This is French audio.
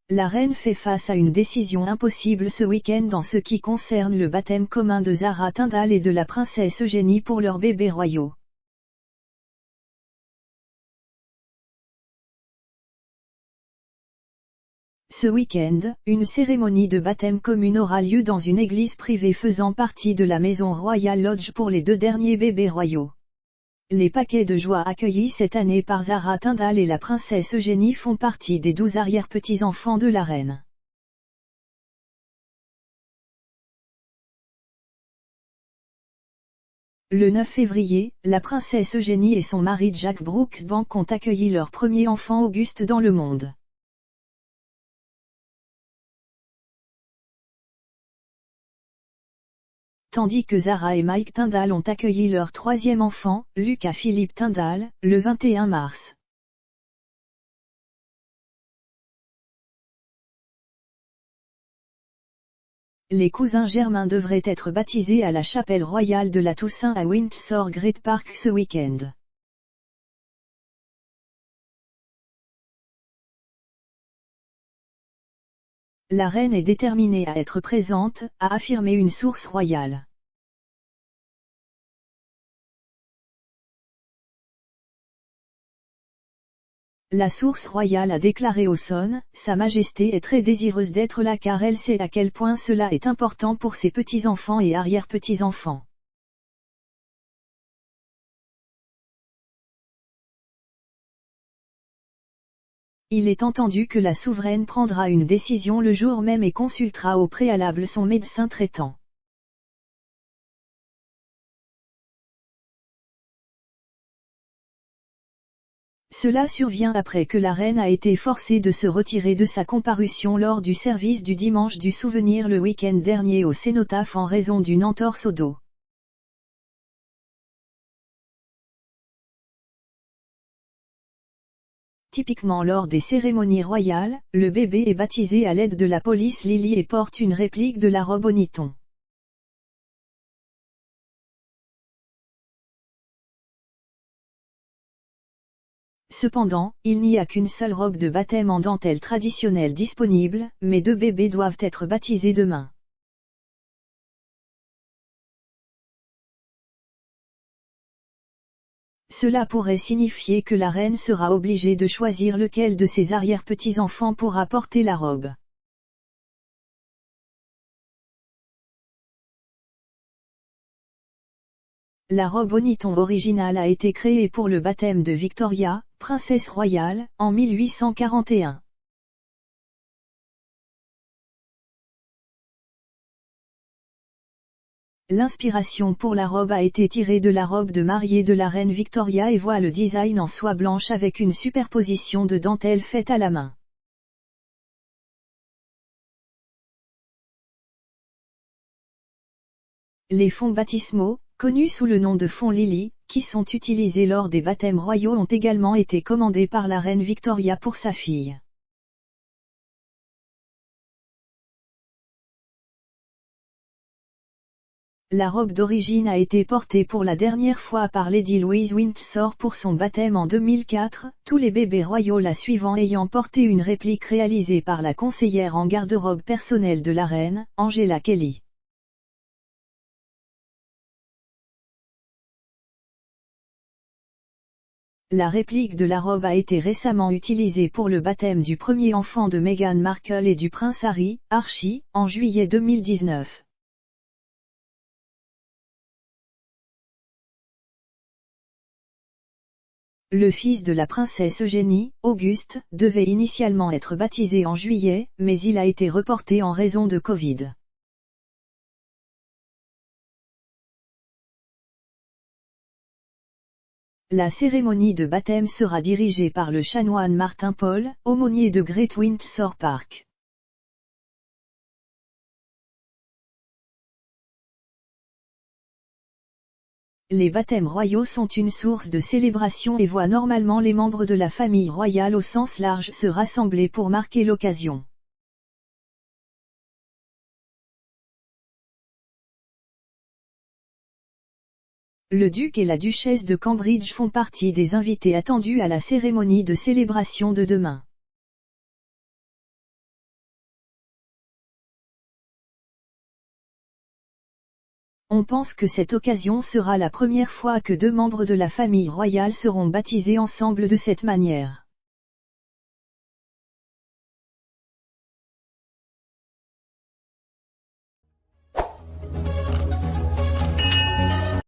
La reine fait face à une décision impossible ce week-end en ce qui concerne le baptême commun de Zara Tindall et de la princesse Eugénie pour leurs bébés royaux. Ce week-end, une cérémonie de baptême commune aura lieu dans une église privée faisant partie de la maison Royal Lodge pour les 2 derniers bébés royaux. Les paquets de joie accueillis cette année par Zara Tindall et la princesse Eugénie font partie des 12 arrière-petits-enfants de la reine. Le 9 février, la princesse Eugénie et son mari Jack Brooksbank ont accueilli leur premier enfant Auguste dans le monde. Tandis que Zara et Mike Tindall ont accueilli leur 3e enfant, Lucas Philippe Tindall, le 21 mars. Les cousins germains devraient être baptisés à la chapelle royale de la Toussaint à Windsor Great Park ce week-end. La reine est déterminée à être présente, a affirmé une source royale. La source royale a déclaré au Sun, « Sa Majesté est très désireuse d'être là car elle sait à quel point cela est important pour ses petits-enfants et arrière-petits-enfants. » Il est entendu que la souveraine prendra une décision le jour même et consultera au préalable son médecin traitant. Cela survient après que la reine a été forcée de se retirer de sa comparution lors du service du dimanche du souvenir le week-end dernier au cénotaphe en raison d'une entorse au dos. Typiquement lors des cérémonies royales, le bébé est baptisé à l'aide de la police Lily et porte une réplique de la robe Oniton. Cependant, il n'y a qu'une seule robe de baptême en dentelle traditionnelle disponible, mais 2 bébés doivent être baptisés demain. Cela pourrait signifier que la reine sera obligée de choisir lequel de ses arrière-petits-enfants pourra porter la robe. La robe Oniton originale a été créée pour le baptême de Victoria, princesse royale, en 1841. L'inspiration pour la robe a été tirée de la robe de mariée de la reine Victoria et voit le design en soie blanche avec une superposition de dentelle faite à la main. Les fonds baptismaux, connus sous le nom de fonds Lily, qui sont utilisés lors des baptêmes royaux ont également été commandés par la reine Victoria pour sa fille. La robe d'origine a été portée pour la dernière fois par Lady Louise Windsor pour son baptême en 2004, tous les bébés royaux la suivant ayant porté une réplique réalisée par la conseillère en garde-robe personnelle de la reine, Angela Kelly. La réplique de la robe a été récemment utilisée pour le baptême du premier enfant de Meghan Markle et du prince Harry, Archie, en juillet 2019. Le fils de la princesse Eugénie, Auguste, devait initialement être baptisé en juillet, mais il a été reporté en raison de Covid. La cérémonie de baptême sera dirigée par le chanoine Martin Paul, aumônier de Great Windsor Park. Les baptêmes royaux sont une source de célébration et voient normalement les membres de la famille royale au sens large se rassembler pour marquer l'occasion. Le duc et la duchesse de Cambridge font partie des invités attendus à la cérémonie de célébration de demain. On pense que cette occasion sera la première fois que deux membres de la famille royale seront baptisés ensemble de cette manière.